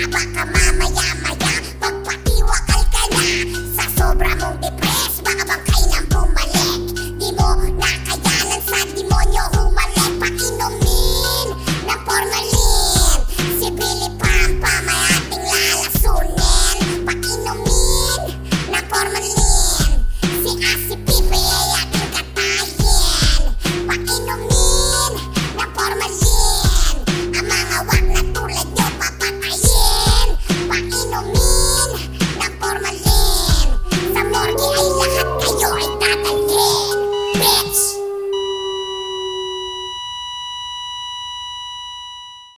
baka mamaya-maya magpatiwakal ka na. Sa sobra mong depress, baka bangkay nang bumalik. Di mo nakayanan sa demonyo humalik. Painumin ng formalin, si Billy Pampa may ating lalasunin. Painumin ng formalin, si Asip